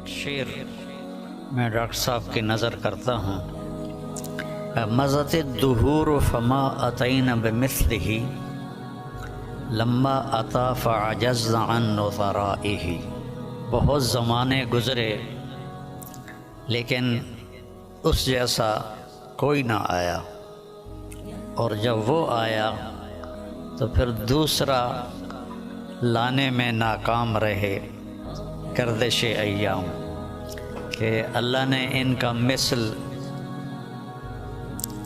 ایک شعر میں ڈاکٹر صاحب کی نظر کرتا ہوں. مضت الدہور فما اتینا بمثلہ لما اتا فعجزنا عن نظرائہ. بہت زمانے گزرے لیکن اس جیسا کوئی نہ آیا، اور جب وہ آیا تو پھر دوسرا لانے میں ناکام رہے گردش ایام، کہ اللہ نے ان کا مثل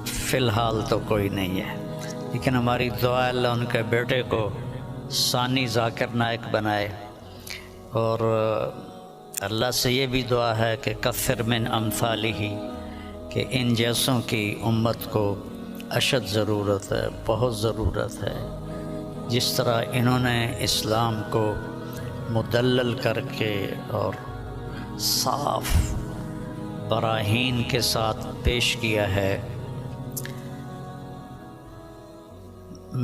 فی الحال تو کوئی نہیں ہے. لیکن ہماری دعا اللہ ان کے بیٹے کو ثانی ذاکر نائک بنائے، اور اللہ سے یہ بھی دعا ہے کہ کثر من امثالہ، کہ ان جیسوں کی امت کو اشد ضرورت ہے، بہت ضرورت ہے. جس طرح انہوں نے اسلام کو مدلل کر کے اور صاف براہین کے ساتھ پیش کیا ہے،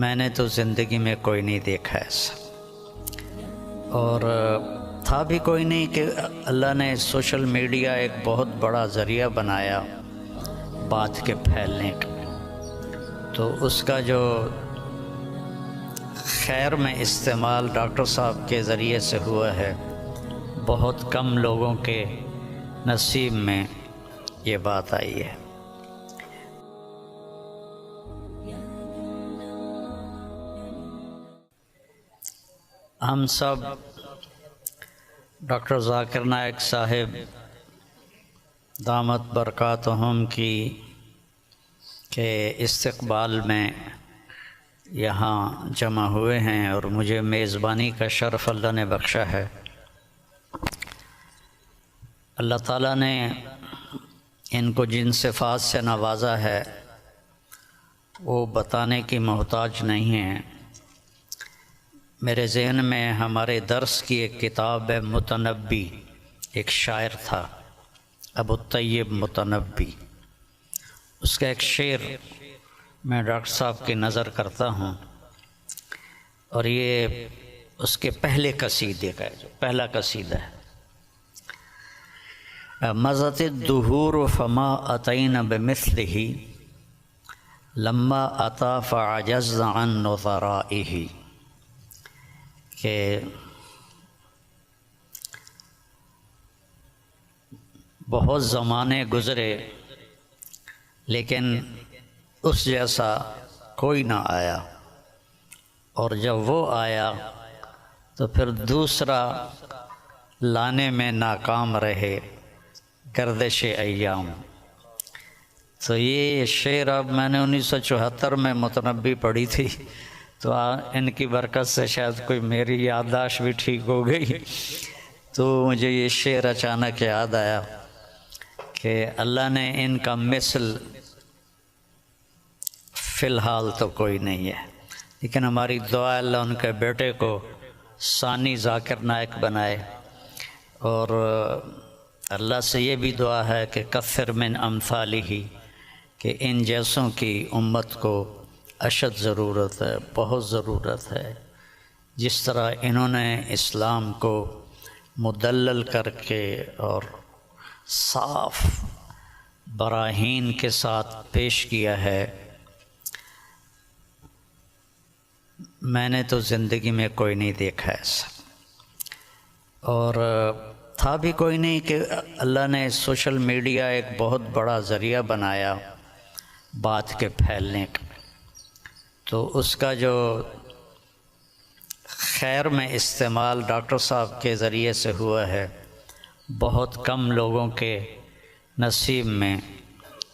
میں نے تو زندگی میں کوئی نہیں دیکھا ایسا. اور تھا بھی کوئی نہیں کہ اللہ نے سوشل میڈیا ایک بہت بڑا ذریعہ بنایا بات کے پھیلنے کا. تو اس کا جو خیر میں استعمال ڈاکٹر صاحب کے ذریعے سے ہوا ہے، بہت کم لوگوں کے نصیب میں یہ بات آئی ہے. ہم سب ڈاکٹر ذاکر نائک صاحب دامت برکاتہم کی کے استقبال میں یہاں جمع ہوئے ہیں، اور مجھے میزبانی کا شرف اللہ نے بخشا ہے. اللہ تعالیٰ نے ان کو جن صفات سے نوازا ہے وہ بتانے کی محتاج نہیں ہیں. میرے ذہن میں ہمارے درس کی ایک کتاب ہے متنبی، ایک شاعر تھا ابو الطیب متنبی. اس کا ایک شعر میں ڈاکٹر صاحب کی نظر کرتا ہوں، اور یہ اس کے پہلے قصیدے کا ہے، جو پہلا قصیدہ ہے. مضت الدہور فما اتینا بمثلہ لما اتا فعجزنا عن نظرائہ. کہ بہت زمانے گزرے لیکن اس جیسا کوئی نہ آیا، اور جب وہ آیا تو پھر دوسرا لانے میں ناکام رہے گردش ایام. تو یہ شعر اب میں نے 1974 میں متنبی پڑھی تھی، تو ان کی برکت سے شاید کوئی میری یادداشت بھی ٹھیک ہو گئی، تو مجھے یہ شعر اچانک یاد آیا کہ اللہ نے ان کا مثل فی الحال تو کوئی نہیں ہے. لیکن ہماری دعا اللہ ان کے بیٹے کو ثانی ذاکر نائک بنائے، اور اللہ سے یہ بھی دعا ہے کہ کثر من امثالہ، کہ ان جیسوں کی امت کو اشد ضرورت ہے، بہت ضرورت ہے. جس طرح انہوں نے اسلام کو مدلل کر کے اور صاف براہین کے ساتھ پیش کیا ہے، میں نے تو زندگی میں کوئی نہیں دیکھا ایسا. اور تھا بھی کوئی نہیں کہ اللہ نے سوشل میڈیا ایک بہت بڑا ذریعہ بنایا بات کے پھیلنے کا. تو اس کا جو خیر میں استعمال ڈاکٹر صاحب کے ذریعے سے ہوا ہے، بہت کم لوگوں کے نصیب میں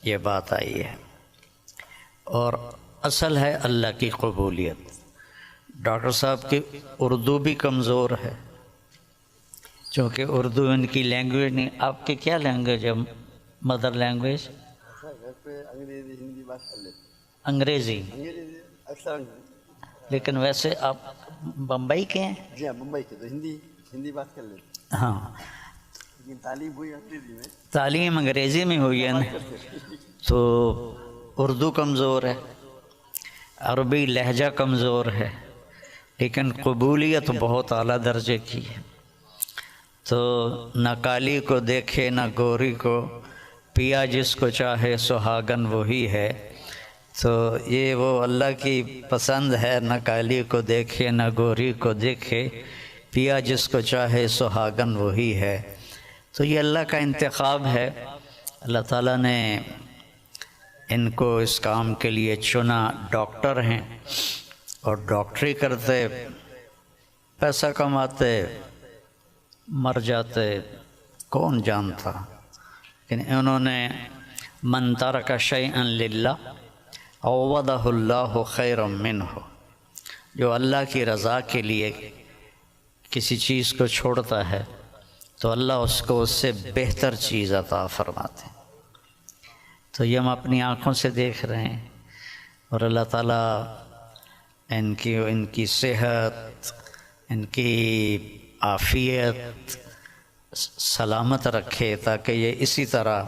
یہ بات آئی ہے. اور اصل ہے اللہ کی قبولیت. ڈاکٹر صاحب کی اردو بھی کمزور ہے، چونکہ اردو ان کی لینگویج نہیں. آپ کی کیا لینگویج ہے مدر لینگویج؟ انگریزی. لیکن ویسے آپ بمبئی کے ہیں؟ جی ہاں بمبئی کے، تو ہندی بات کر لیتے. ہاں، لیکن تعلیم ہوئی انگریزی میں. تعلیم انگریزی میں ہوئی ہے نا، تو اردو کمزور ہے، عربی لہجہ کمزور ہے، لیکن قبولیت بہت اعلیٰ درجے کی ہے. تو نہ کالی کو دیکھے نہ گوری کو، پیا جس کو چاہے سہاگن وہی ہے۔ تو یہ وہ اللہ کی پسند ہے، نہ کالی کو دیکھے نہ گوری کو دیکھے، پیا جس کو چاہے سہاگن وہی ہے۔ تو یہ اللہ کا انتخاب ہے، اللہ تعالیٰ نے ان کو اس کام کے لیے چنا۔ ڈاکٹر ہیں اور ڈاکٹری کرتے، پیسہ کماتے، مر جاتے، کون جانتا۔ لیکن انہوں نے من ترک شیئا للہ عوضہ اللہ خیرا منہ، جو اللہ کی رضا کے لیے کسی چیز کو چھوڑتا ہے تو اللہ اس کو اس سے بہتر چیز عطا فرماتے ہیں۔ تو یہ ہم اپنی آنکھوں سے دیکھ رہے ہیں، اور اللہ تعالیٰ ان کی صحت، ان کی عافیت سلامت رکھے، تاکہ یہ اسی طرح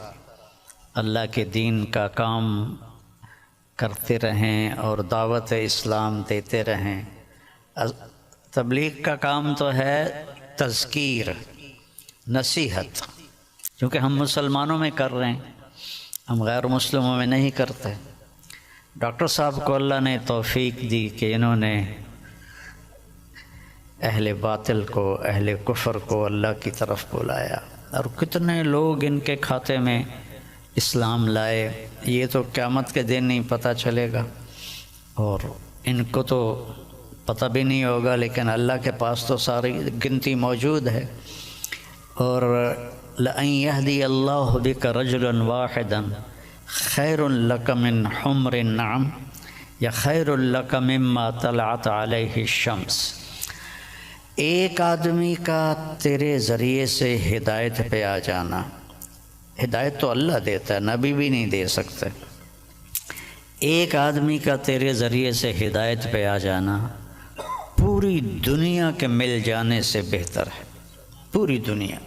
اللہ کے دین کا کام کرتے رہیں اور دعوت اسلام دیتے رہیں۔ تبلیغ کا کام تو ہے تذکیر، نصیحت، کیونکہ ہم مسلمانوں میں کر رہے ہیں، ہم غیر مسلموں میں نہیں کرتے۔ ڈاکٹر صاحب کو اللہ نے توفیق دی کہ انہوں نے اہل باطل کو، اہل کفر کو اللہ کی طرف بلایا، اور کتنے لوگ ان کے کھاتے میں اسلام لائے، یہ تو قیامت کے دن نہیں پتہ چلے گا، اور ان کو تو پتہ بھی نہیں ہوگا، لیکن اللہ کے پاس تو ساری گنتی موجود ہے۔ اور لَأَن يَهْدِيَ اللَّهُ بِكَ رَجُلًا وَاحِدًا خَيْرٌ لَكَ مِنْ حُمْرِ النَّعَمِ یا خَيْرٌ لَكَ مِمَّا طَلَعَتْ عَلَيْهِ الشَّمْسُ۔ ایک آدمی کا تیرے ذریعے سے ہدایت پہ آ جانا، ہدایت تو اللہ دیتا ہے، نبی بھی نہیں دے سکتے۔ ایک آدمی کا تیرے ذریعے سے ہدایت پہ آ جانا پوری دنیا کے مل جانے سے بہتر ہے، پوری دنیا۔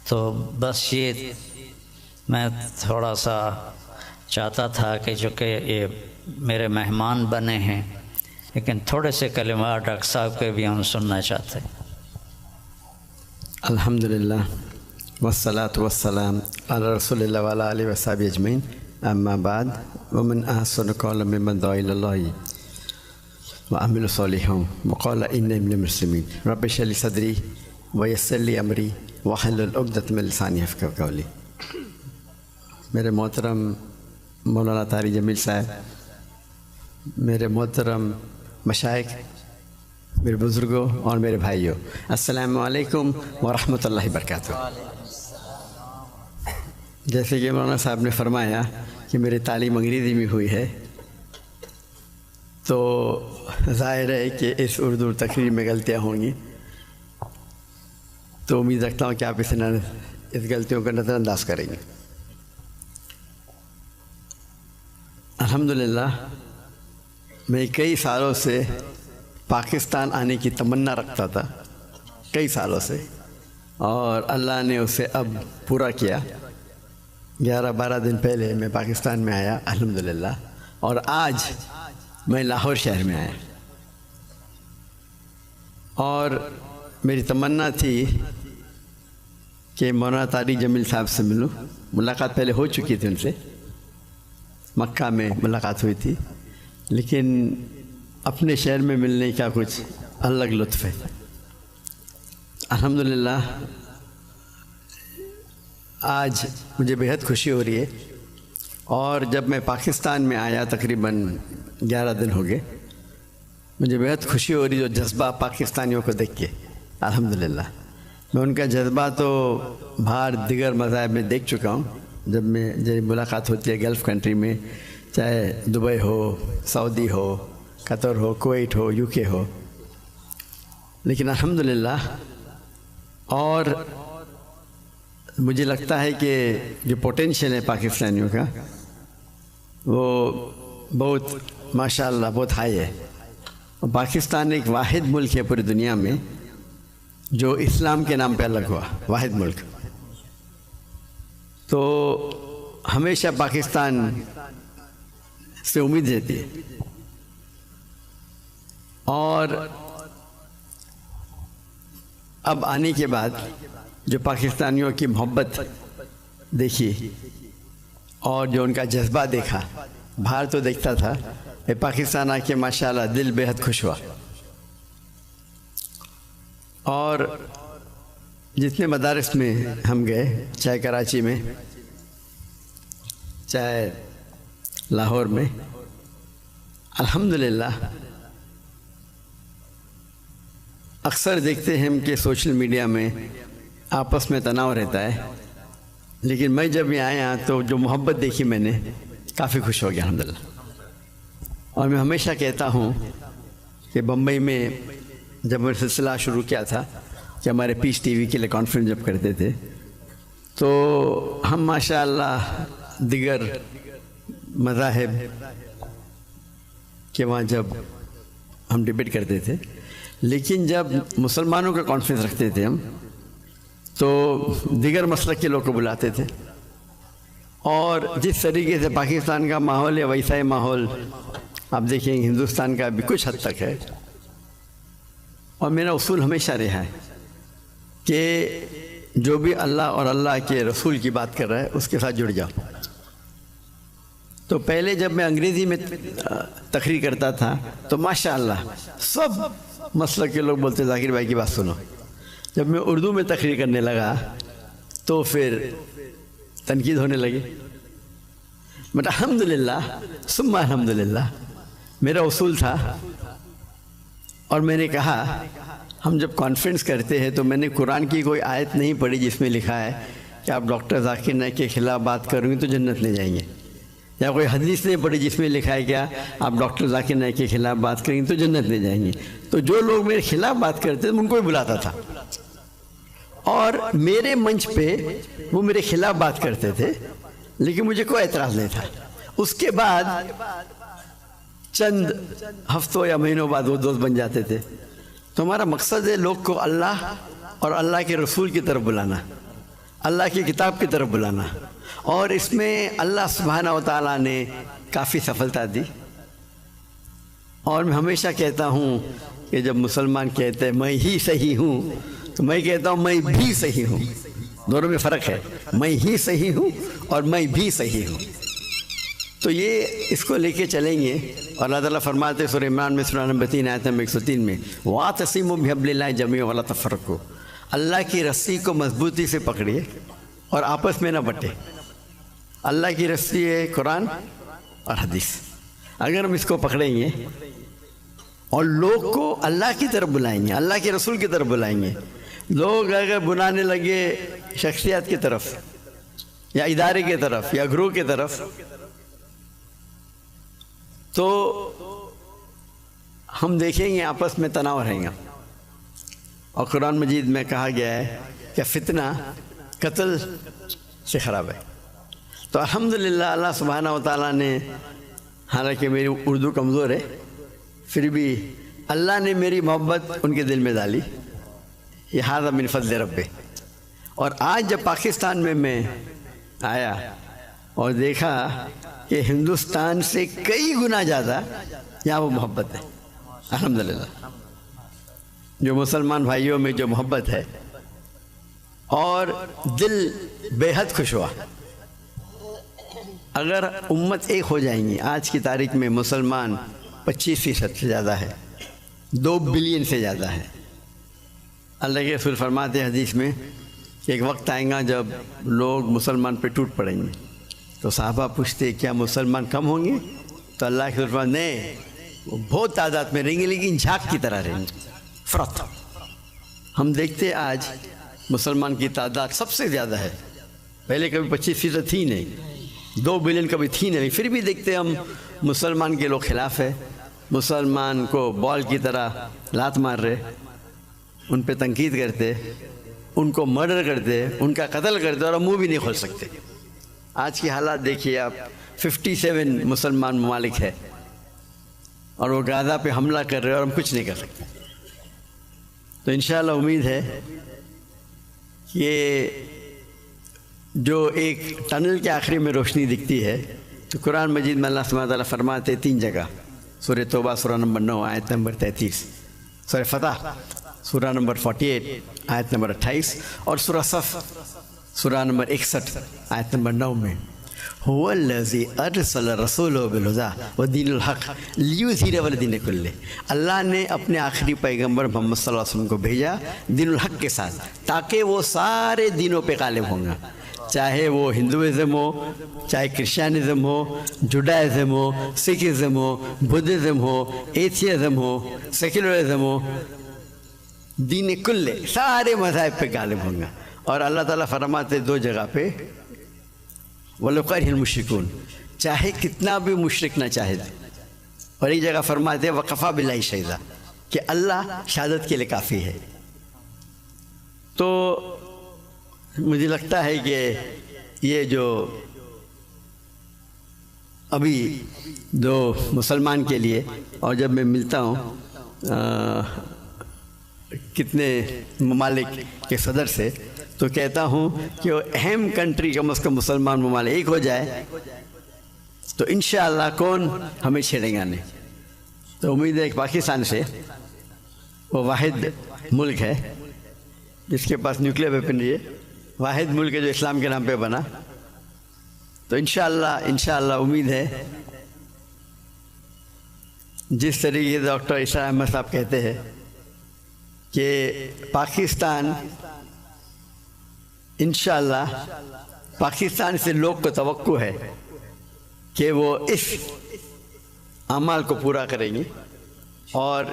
تو بس یہ میں تھوڑا سا چاہتا تھا کہ جو کہ یہ میرے مہمان بنے ہیں، لیکن تھوڑے سے کلمات ڈاکٹر صاحب کے بھی ہم سننا چاہتے ہیں۔ الحمدللہ والصلاة والسلام علی رسول اللہ وعلی آلہ وصحبہ اجمعین، اما بعد، ومن احسن قولا ممن دعا الی اللہ وعمل صالحا وقال انی من المسلمین، رب اشرح لی صدری ویسر لی امری واحلل عقدۃ من لسانی یفقہوا قولی۔ میرے محترم مولانا طارق جمیل صاحب، میرے محترم مشائخ، میرے بزرگوں اور میرے بھائیوں، السلام علیکم ورحمۃ اللہ وبرکاتہ۔ جیسے کہ مولانا صاحب نے فرمایا کہ میری تعلیم انگریزی میں ہوئی ہے، تو ظاہر ہے کہ اس اردو تقریر میں غلطیاں ہوں گی، تو امید رکھتا ہوں کہ آپ اس غلطیوں کو نظر انداز کریں گے۔ الحمدللہ میں کئی سالوں سے پاکستان آنے کی تمنا رکھتا تھا، کئی سالوں سے، اور اللہ نے اسے اب پورا کیا۔ 11-12 دن پہلے میں پاکستان میں آیا الحمدللہ، اور آج میں لاہور شہر میں آیا، اور میری تمنا تھی کہ مولانا طارق جمیل صاحب سے ملوں۔ ملاقات پہلے ہو چکی تھی ان سے، مکہ میں ملاقات ہوئی تھی، لیکن اپنے شہر میں ملنے کا کچھ الگ لطف ہے۔ الحمدللہ آج مجھے بہت خوشی ہو رہی ہے، اور جب میں پاکستان میں آیا تقریباً 11 دن ہو گئے، مجھے بہت خوشی ہو رہی جو جذبہ پاکستانیوں کو دیکھ کے۔ الحمدللہ میں ان کا جذبہ تو باہر دیگر مذاہب میں دیکھ چکا ہوں، جب ملاقات ہوتی ہے گلف کنٹری میں، چاہے Dubai who, Saudi who, Qatar who, Kuwait who, you کے ہو، لیکن الحمدللہ، اور مجھے لگتا ہے کہ جو پوٹینشیل ہے پاکستانیوں کا وہ بہت ماشاءاللہ بہت ہائی ہے۔ اور پاکستان ایک واحد ملک ہے پوری دنیا میں جو اسلام کے نام پہ الگ ہوا، واحد ملک۔ تو ہمیشہ پاکستان سے امید رہتی ہے، اور اب آنے کے بعد جو پاکستانیوں کی محبت دیکھی اور جو ان کا جذبہ دیکھا، باہر تو دیکھتا تھا، پاکستان آ کے ماشاءاللہ دل بے حد خوش ہوا. اور جتنے مدارس میں ہم گئے، چاہے کراچی میں، چاہے لاہور میں، الحمدللہ اکثر دیکھتے ہیں ہم کہ سوشل میڈیا میں آپس میں تناؤ رہتا ہے، لیکن میں جب یہاں آیا تو جو محبت دیکھی میں نے، کافی خوش ہو گیا الحمدللہ. اور میں ہمیشہ کہتا ہوں کہ بمبئی میں جب میں سلسلہ شروع کیا تھا کہ ہمارے پیس ٹی وی کے لیے کانفرنس جب کرتے تھے، تو ہم ماشاءاللہ دیگر مذاہب کے وہاں جب ہم ڈیبیٹ کرتے تھے، لیکن جب مسلمانوں کا کانفرنس رکھتے تھے ہم، تو دیگر مسلک کے لوگ کو بلاتے تھے. اور جس طریقے سے پاکستان کا ماحول ہے ویسا ہی ماحول آپ دیکھیں ہندوستان کا بھی کچھ حد تک ہے. اور میرا اصول ہمیشہ رہا ہے کہ جو بھی اللہ اور اللہ کے رسول کی بات کر رہا ہے اس کے ساتھ جڑ جاؤ. تو پہلے جب میں انگریزی میں تقریر کرتا تھا تو ماشاءاللہ سب مسلک کے لوگ بولتے ذاکر بھائی کی بات سنو. جب میں اردو میں تقریر کرنے لگا تو پھر تنقید ہونے لگی. بٹ الحمدللہ ثم الحمدللہ میرا اصول تھا، اور میں نے کہا ہم جب کانفرنس کرتے ہیں تو میں نے قرآن کی کوئی آیت نہیں پڑھی جس میں لکھا ہے کہ آپ ڈاکٹر ذاکر نائک کے خلاف بات کریں گے تو جنت لے جائیں گے، یا کوئی حدیث نہیں پڑھی جس میں لکھا ہے کیا آپ ڈاکٹر ذاکر نائک کے خلاف بات کریں گے تو جنت لے جائیں گے. تو جو لوگ میرے خلاف بات کرتے تھے ان کو بھی بلاتا تھا، اور میرے منچ پہ وہ میرے خلاف بات کرتے تھے لیکن مجھے کوئی اعتراض نہیں تھا. اس کے بعد چند ہفتوں یا مہینوں بعد وہ دوست بن جاتے تھے. تو ہمارا مقصد ہے لوگ کو اللہ اور اللہ کے رسول کی طرف بلانا، اللہ کی کتاب کی طرف بلانا، اور اس میں اللہ سبحانہ و تعالیٰ نے کافی سفلتا دی. اور میں ہمیشہ کہتا ہوں کہ جب مسلمان کہتے ہیں میں ہی صحیح ہوں تو میں کہتا ہوں میں بھی صحیح ہوں. دونوں میں فرق ہے، میں ہی صحیح ہوں اور میں بھی صحیح ہوں. تو یہ اس کو لے کے چلیں گے. اور اللہ تعالیٰ فرماتے ہیں سورہ عمران میں سورہ نمبر 3 آیت نمبر 103 میں وَاعْتَصِمُوا بِحَبْلِ اللَّهِ جَمِيعًا وَلَا تَفَرَّقُوا، اللہ کی رسی کو مضبوطی سے پکڑیے اور آپس میں نہ بٹے. اللہ کی رسی ہے قرآن اور حدیث. اگر ہم اس کو پکڑیں گے اور لوگ کو اللہ کی طرف بلائیں گے، اللہ کے رسول کی طرف بلائیں گے، لوگ اگر بلانے لگے شخصیات کی طرف یا ادارے کی طرف یا گروہ کی طرف تو ہم دیکھیں گے آپس میں تناؤ رہیں گا. اور قرآن مجید میں کہا گیا ہے کہ فتنہ قتل سے خراب ہے. تو الحمدللہ اللہ سبحانہ و تعالیٰ نے، حالانکہ میری اردو کمزور ہے پھر بھی اللہ نے میری محبت ان کے دل میں ڈالی. یہ ھذا من فضل رب. اور آج جب پاکستان میں آیا اور دیکھا کہ ہندوستان سے کئی گنا زیادہ یہاں وہ محبت ہے الحمدللہ. جو مسلمان بھائیوں میں جو محبت ہے اور دل بے حد خوش ہوا. اگر امت ایک ہو جائیں گی، آج کی تاریخ میں مسلمان 25% سے زیادہ ہے، 2 بلین سے زیادہ ہے. اللہ کے رسول فرماتے ہیں حدیث میں کہ ایک وقت آئے گا جب لوگ مسلمان پہ ٹوٹ پڑیں گے. تو صحابہ پوچھتے کیا مسلمان کم ہوں گے؟ تو اللہ کے رسول فرماتے نہیں، وہ بہت تعداد میں رہیں گے لیکن جھاگ کی طرح رہیں گے. فرق ہم دیکھتے آج مسلمان کی تعداد سب سے زیادہ ہے. پہلے کبھی 25% تھی نہیں، 2 بلین کبھی تھی نہیں، پھر بھی دیکھتے ہم مسلمان کے لوگ خلاف ہے. مسلمان کو بال کی طرح لات مار رہے، ان پہ تنقید کرتے، ان کو مرڈر کرتے، ان کا قتل کرتے اور ہم منہ بھی نہیں کھول سکتے. آج کی حالات دیکھیے آپ، 57 مسلمان ممالک ہے اور وہ غزہ پہ حملہ کر رہے اور ہم کچھ نہیں کر سکتے. تو انشاءاللہ امید ہے کہ جو ایک ٹنل کے آخری میں روشنی دکھتی ہے تو قرآن مجید میں اللہ سبحانہ تعالیٰ فرماتے 3 جگہ، سورہ توبہ سورہ نمبر 9 آیت نمبر 33 سورہ فتح سورہ نمبر 48 آیت نمبر 28 اور سورہ صف سورہ نمبر 61 آیت نمبر 9 میں هو الذی ارسل رسولہ بالہدی ودین الحق لیظہرہ علی الدین کلہ، اللہ نے اپنے آخری پیغمبر محمد صلی اللہ علیہ وسلم کو بھیجا دین الحق کے ساتھ تاکہ وہ سارے دینوں پہ غالب ہوں گا، چاہے وہ ہندوازم ہو، چاہے کرسچینزم ہو، جوڈائزم ہو، سکھزم ہو، بدھزم ہو، ایتھیزم ہو، سیکولرزم ہو، دین کلے سارے مذاہب پہ غالب ہوں گا۔ اور اللہ تعالیٰ فرماتے دو جگہ پہ وَلَوْ كَرِهَ الْمُشْرِكُونَ، چاہے کتنا بھی مشرک نہ چاہے، اور ایک جگہ فرماتے وَكَفَى بِاللَّهِ شَهِيدًا کہ اللہ شہادت کے لیے کافی ہے۔ تو مجھے لگتا ہے کہ یہ جو ابھی جو مسلمان کے لیے، اور جب میں ملتا ہوں کتنے ممالک کے صدر سے تو کہتا ہوں کہ وہ اہم کنٹری کم از کم مسلمان ممالک ایک ہو جائے تو انشاءاللہ کون ہمیں چھیڑے گا نہیں۔ تو امید ہے کہ پاکستان سے وہ واحد ملک ہے جس کے پاس نیوکلیر ویپنری ہے، واحد ملک ہے جو اسلام کے نام پہ بنا، تو انشاءاللہ امید ہے جس طریقے سے ڈاکٹر اسرار احمد صاحب کہتے ہیں کہ پاکستان انشاءاللہ پاکستان سے لوگ کو توقع ہے کہ وہ اس اعمال کو پورا کریں گے اور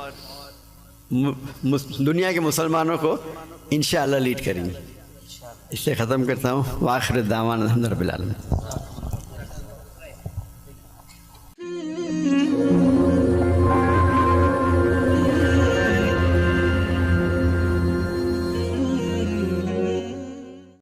دنیا کے مسلمانوں کو انشاءاللہ لیڈ کریں گے۔ اس سے ختم کرتا ہوں، وآخر دعوانا الحمد للہ رب العالمین۔